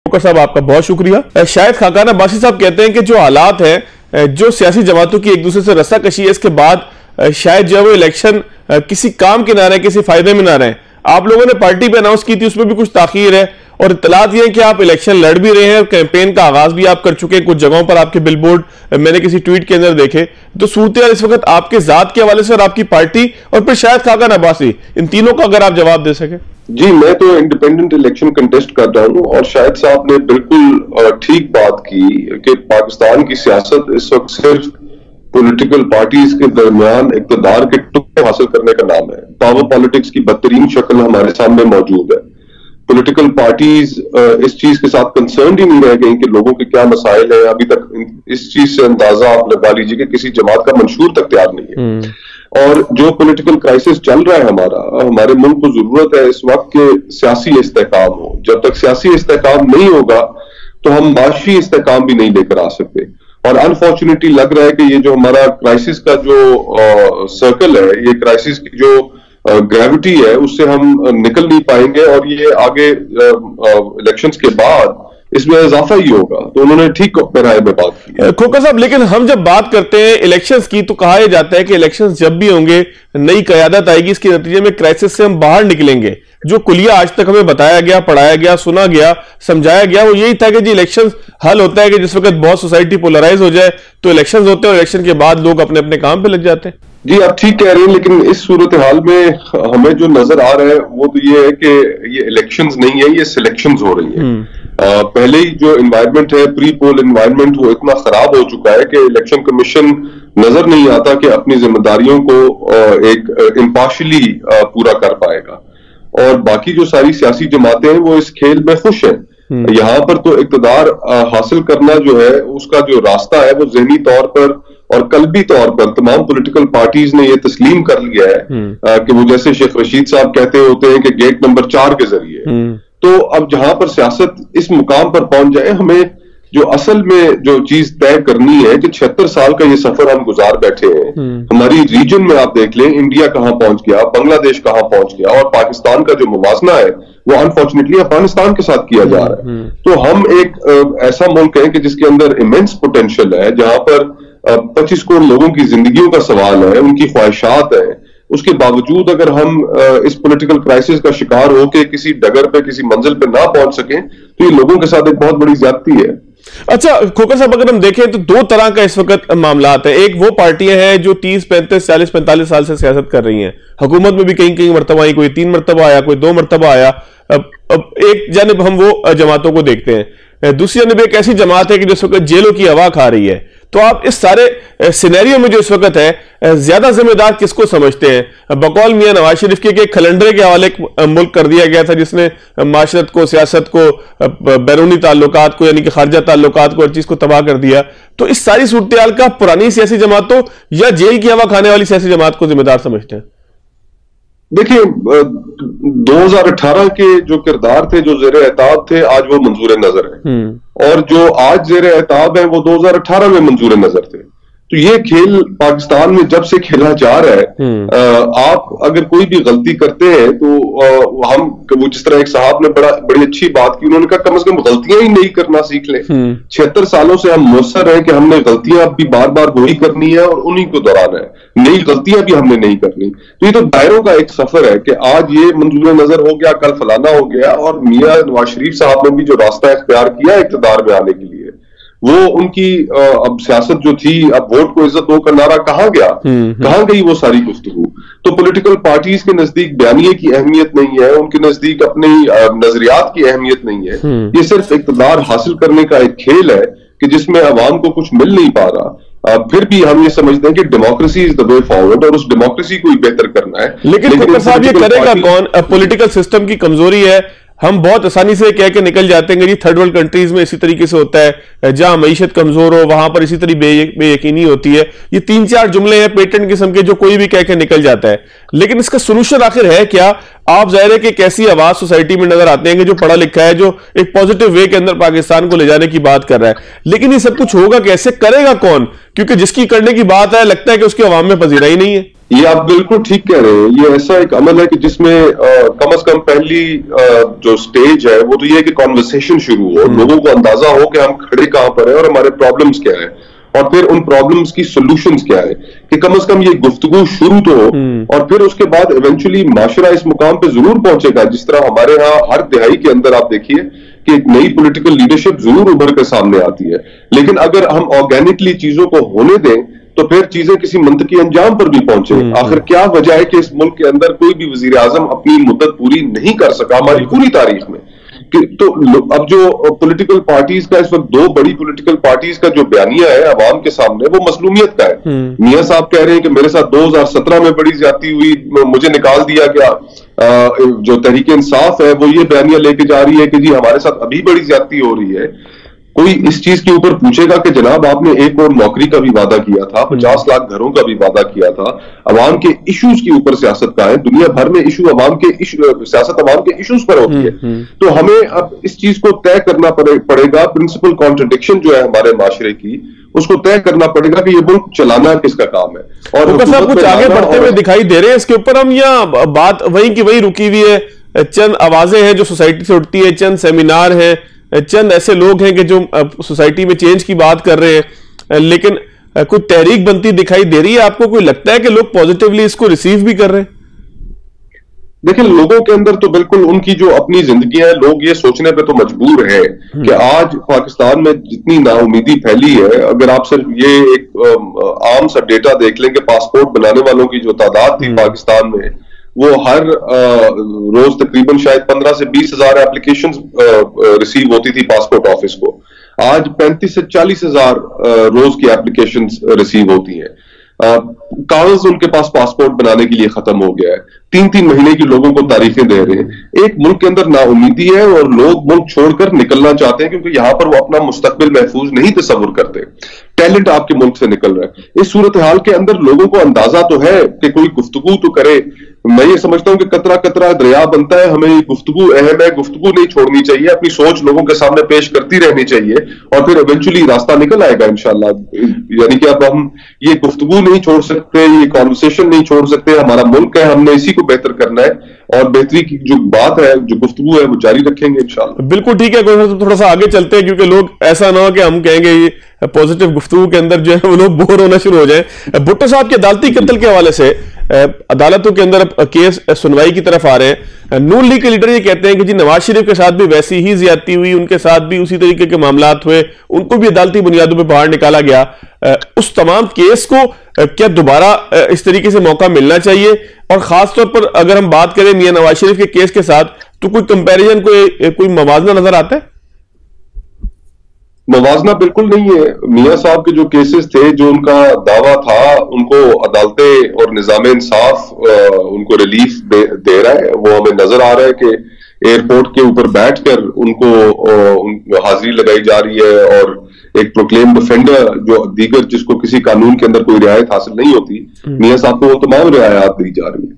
साहब आपका बहुत शुक्रिया। शायद खाकाना अब्बासी साहब कहते हैं कि जो हालात हैं, जो सियासी जमातों की एक दूसरे से रस्साकशी है, इसके बाद शायद जो है वो इलेक्शन किसी काम के ना रहे, किसी फायदे में ना रहे। आप लोगों ने पार्टी पे अनाउंस की थी, उसमें भी कुछ ताखीर है और इत्तलात ये है कि आप इलेक्शन लड़ भी रहे हैं और कैंपेन का आगाज भी आप कर चुके हैं। कुछ जगहों पर आपके बिलबोर्ड मैंने किसी ट्वीट के अंदर देखे। तो सूरत इस वक्त आपके जात के हवाले से और आपकी पार्टी और फिर शायद खाकाना अब्बासी, इन तीनों का अगर आप जवाब दे सके। जी, मैं तो इंडिपेंडेंट इलेक्शन कंटेस्ट कर रहा हूं और शायद साहब ने बिल्कुल ठीक बात की कि पाकिस्तान की सियासत इस वक्त सिर्फ पॉलिटिकल पार्टीज के दरमियान इक़्तिदार के टुकड़े हासिल करने का नाम है। पावर पॉलिटिक्स की बदतरीन शक्ल हमारे सामने मौजूद है। पॉलिटिकल पार्टीज इस चीज के साथ कंसर्न ही नहीं रह गई कि लोगों के क्या मसाइल है। अभी तक इस चीज से अंदाजा आप लगा लीजिए कि किसी जमात का मंशूर तक तैयार नहीं है। और जो पॉलिटिकल क्राइसिस चल रहा है हमारे मुल्क को जरूरत है इस वक्त के सियासी इस्तेहकाम हो। जब तक सियासी इस्तेहकाम नहीं होगा तो हम माशी इस्तेहकाम भी नहीं लेकर आ सकते। और अनफॉर्चुनेटली लग रहा है कि ये जो हमारा क्राइसिस का जो सर्कल है, ये क्राइसिस की जो ग्रेविटी है, उससे हम निकल नहीं पाएंगे और ये आगे इलेक्शंस के बाद इसमें इजाफा ही होगा। तो उन्होंने ठीक राय में बात की। खोखर साहब, लेकिन हम जब बात करते हैं इलेक्शंस की तो कहा यह जाता है कि इलेक्शंस जब भी होंगे नई क़यादत आएगी, इसके नतीजे में क्राइसिस से हम बाहर निकलेंगे। जो कुलिया आज तक हमें बताया गया, पढ़ाया गया, सुना गया, समझाया गया, वो यही था कि जी इलेक्शंस हल होता है कि जिस वक्त बहुत सोसाइटी पोलराइज हो जाए तो इलेक्शंस होते हैं और इलेक्शन के बाद लोग अपने अपने काम पे लग जाते हैं। जी, आप ठीक कह रहे हैं, लेकिन इस सूरत हाल में हमें जो नजर आ रहा है वो तो ये है कि ये इलेक्शंस नहीं है, ये सिलेक्शंस हो रही हैं। पहले ही जो एनवायरनमेंट है, प्री पोल एनवायरनमेंट, वो इतना खराब हो चुका है कि इलेक्शन कमीशन नजर नहीं आता कि अपनी जिम्मेदारियों को एक इम्पार्शियली पूरा कर पाएगा। और बाकी जो सारी सियासी जमातें हैं वो इस खेल में खुश हैं। यहाँ पर तो इक़्तिदार हासिल करना जो है उसका जो रास्ता है वो ज़हनी तौर पर और कल्बी तौर पर तमाम पॉलिटिकल पार्टीज ने ये तस्लीम कर लिया है कि वो जैसे शेख रशीद साहब कहते होते हैं कि गेट नंबर 4 के जरिए। तो अब जहां पर सियासत इस मुकाम पर पहुंच जाए, हमें जो असल में जो चीज तय करनी है कि 76 साल का ये सफर हम गुजार बैठे हैं। हमारी रीजन में आप देख लें, इंडिया कहां पहुंच गया, बांग्लादेश कहां पहुंच गया, और पाकिस्तान का जो मुवाजना है वो अनफॉर्चुनेटली अफगानिस्तान के साथ किया जा रहा है। तो हम एक ऐसा मुल्क है कि जिसके अंदर इमेंस पोटेंशियल है, जहां पर 25 करोड़ लोगों की जिंदगियों का सवाल है, उनकी ख्वाहिशात है। उसके बावजूद अगर हम इस पॉलिटिकल क्राइसिस का शिकार होकर किसी डगर पे, किसी मंजिल पे ना पहुंच सकें तो ये लोगों के साथ एक बहुत बड़ी ज्यादती है। अच्छा खोखर साहब, अगर हम देखें तो दो तरह का इस वक्त मामलात है। एक वो पार्टियां हैं जो 30, 35, 40, 45 साल से सियासत कर रही हैं। हुकूमत में भी कहीं कहीं मरतबा आई, कोई 3 मरतबा आया, कोई 2 मरतबा आया। अब एक जानब हम वो जमातों को देखते हैं, दूसरी जानब एक ऐसी जमात है कि जो इस वक्त जेलों की हवा खा रही है। तो आप इस सारे सिनेरियो में जो इस वक्त है, ज्यादा जिम्मेदार किसको समझते हैं? बकौल मियां नवाज शरीफ के खलंडरे के हवाले मुल्क कर दिया गया था, जिसने माशरत को, सियासत को, बैरूनी ताल्लुकात को, यानी कि खारजा ताल्लुकात को, हर चीज को तबाह कर दिया। तो इस सारी सूरत हाल का पुरानी सियासी जमातों या जेल की हवा खाने वाली सियासी जमात को जिम्मेदार समझते हैं? देखिए, 2018 के जो किरदार थे, जो ज़ेरे एताब थे, आज वो मंजूर नजर है। और जो आज ज़ेरे एताब है वो 2018 में मंजूर नजर थे। तो ये खेल पाकिस्तान में जब से खेला जा रहा है, आप अगर कोई भी गलती करते हैं तो वो जिस तरह एक साहब ने बड़ी अच्छी बात की, उन्होंने कहा कम से कम गलतियां ही नहीं करना सीख लें। 76 सालों से हम मुसर हैं कि हमने गलतियां भी बार बार वही करनी है और उन्हीं को दोहराना है, नई गलतियां भी हमने नहीं करनी। तो ये तो दायरों का एक सफर है कि आज ये मंजूर नजर हो गया, कल फलाना हो गया। और मियां नवाज शरीफ साहब ने भी जो रास्ता इख्तियार किया इक़्तिदार में आने के लिए, वो उनकी अब सियासत जो थी, अब वोट को इज्जत दो का नारा कहां गया, कहां गई वो सारी गुफ्तगू? तो पॉलिटिकल पार्टीज के नजदीक बयानिए की अहमियत नहीं है, उनके नजदीक अपने नजरियात की अहमियत नहीं है। ये सिर्फ इक़्तिदार हासिल करने का एक खेल है कि जिसमें अवाम को कुछ मिल नहीं पा रहा। फिर भी हम ये समझते हैं कि democracy is the way forward और उस डेमोक्रेसी को ही बेहतर करना है। लेकिन साहब, ये करेगा कौन? पॉलिटिकल सिस्टम की कमजोरी है। हम बहुत आसानी से कह के निकल जाते हैं कि थर्ड वर्ल्ड कंट्रीज में इसी तरीके से होता है, जहां मईशत कमजोर हो वहां पर इसी तरह बेयकीनी होती है। ये 3-4 जुमले हैं पेटेंट किस्म के जो कोई भी कह के निकल जाता है। लेकिन इसका सोल्यूशन आखिर है क्या? आप जाहिर है कि कैसी आवाज सोसाइटी में नजर आते हैं कि जो पढ़ा लिखा है, जो एक पॉजिटिव वे के अंदर पाकिस्तान को ले जाने की बात कर रहा है, लेकिन ये सब कुछ होगा कैसे, करेगा कौन? क्योंकि जिसकी करने की बात है लगता है कि उसकी अवाम में पजीरा ही नहीं है। ये आप बिल्कुल ठीक कह रहे हैं। ये ऐसा एक अमल है कि जिसमें कम से कम पहली जो स्टेज है वो तो ये है कि कॉन्वर्सेशन शुरू हो, लोगों को अंदाजा हो कि हम खड़े कहां पर हैं और हमारे प्रॉब्लम्स क्या है, और फिर उन प्रॉब्लम्स की सॉल्यूशंस क्या है, कि कम से कम ये गुफ्तगू शुरू तो हो। और फिर उसके बाद इवेंचुअली माशरा इस मुकाम पे जरूर पहुंचेगा, जिस तरह हमारे यहाँ हर दिहाई के अंदर आप देखिए कि एक नई पॉलिटिकल लीडरशिप जरूर उभर कर सामने आती है। लेकिन अगर हम ऑर्गेनिकली चीजों को होने दें तो फिर चीजें किसी मंतकी अंजाम पर भी पहुंचे। आखिर क्या वजह है कि इस मुल्क के अंदर कोई भी वजीर आजम अपनी मुद्दत पूरी नहीं कर सका हमारी पूरी तारीख में? तो अब जो पॉलिटिकल पार्टीज का इस वक्त, दो बड़ी पॉलिटिकल पार्टीज का जो बयानिया है अवाम के सामने, वो मसलूमियत का है। मियां साहब कह रहे हैं कि मेरे साथ 2017 में बड़ी ज्यादती हुई, मुझे निकाल दिया गया। जो तहरीक इंसाफ है वो ये बयानिया लेके जा रही है कि जी हमारे साथ अभी बड़ी ज्यादती हो रही है। कोई इस चीज के ऊपर पूछेगा कि जनाब आपने एक और नौकरी का भी वादा किया था, 50 लाख घरों का भी वादा किया था, अवाम के इश्यूज के ऊपर सियासत का है। दुनिया भर में इशू अवाम के सियासत अवाम के इश्यूज पर होती है। तो हमें अब इस चीज को तय करना पड़ेगा, प्रिंसिपल कॉन्ट्रडिक्शन जो है हमारे माशरे की, उसको तय करना पड़ेगा कि ये मुल्क चलाना किसका काम है। और कुछ आगे बढ़ते हुए दिखाई दे रहे हैं इसके ऊपर हम, या बात वहीं की वहीं रुकी हुई है? चंद आवाजें हैं जो सोसाइटी से उठती है, चंद सेमिनार हैं, चंद ऐसे लोग हैं कि जो सोसाइटी में चेंज की बात कर रहे हैं, लेकिन कोई तहरीक बनती दिखाई दे रही है आपको? कोई लगता है कि लोग पॉजिटिवली इसको रिसीव भी कर रहे हैं? देखिए, लोगों के अंदर तो बिल्कुल उनकी जो अपनी जिंदगी है, लोग ये सोचने पे तो मजबूर है कि आज पाकिस्तान में जितनी नाउमीदी फैली है, अगर आप सिर्फ ये एक आम सा डेटा देख लें कि पासपोर्ट बनाने वालों की जो तादाद थी पाकिस्तान में, वो हर रोज तकरीबन शायद 15 से 20 हजार एप्लीकेशंस रिसीव होती थी पासपोर्ट ऑफिस को। आज 35 से 40 हजार रोज की एप्लीकेशंस रिसीव होती हैं। कागज उनके पास पासपोर्ट बनाने के लिए खत्म हो गया है। 3-3 महीने की लोगों को तारीखें दे रहे हैं। एक मुल्क के अंदर नाउमीदी है और लोग मुल्क छोड़कर निकलना चाहते हैं क्योंकि यहां पर वो अपना मुस्तकबिल महफूज नहीं तस्वुर करते। टैलेंट आपके मुल्क से निकल रहा है। इस सूरत हाल के अंदर लोगों को अंदाजा तो है कि कोई गुफ्तगू तो करे। मैं ये समझता हूं कि कतरा कतरा दरिया बनता है। हमें ये गुफ्तगू अहम है, गुफ्तगू नहीं छोड़नी चाहिए, अपनी सोच लोगों के सामने पेश करती रहनी चाहिए और फिर इवेंचुअली रास्ता निकल आएगा इंशाल्लाह। यानी कि अब हम ये गुफ्तगू नहीं छोड़ सकते, ये कॉन्वर्सेशन नहीं छोड़ सकते। हमारा मुल्क है, हमने इसी को बेहतर करना है और बेहतरी की जो बात है, जो गुफ्तगू है, वो जारी रखेंगे इंशाल्लाह। बिल्कुल ठीक है। थोड़ा सा आगे चलते हैं क्योंकि लोग ऐसा ना हो कि हम कहेंगे ये पॉजिटिव गुफ्तगू के अंदर जो है वो लोग बोर होना शुरू हो जाए। भुट्टो साहब के अदालती कत्ल के हवाले से अदालतों के अंदर केस सुनवाई की तरफ आ रहे हैं। नून लीग के लीडर ये कहते हैं कि जी नवाज शरीफ के साथ भी वैसी ही ज्यादती हुई, उनके साथ भी उसी तरीके के मामलात हुए, उनको भी अदालती बुनियादों पर बाहर निकाला गया। उस तमाम केस को क्या दोबारा इस तरीके से मौका मिलना चाहिए? और खासतौर पर अगर हम बात करें मियां नवाज शरीफ के केस के साथ, तो कोई कंपैरिजन, कोई मवाजना नजर आता है? मवाजना बिल्कुल नहीं है। मियां साहब के जो केसेस थे, जो उनका दावा था, उनको अदालतें और निजाम इंसाफ उनको रिलीफ दे रहा है। वो हमें नजर आ रहा है कि एयरपोर्ट के ऊपर बैठकर उनको हाजिरी लगाई जा रही है और एक प्रोक्लेम्ड ऑफेंडर जो दीगर जिसको किसी कानून के अंदर कोई रियायत हासिल नहीं होती, मियां साहब को वो तमाम रियायत दी जा रही है।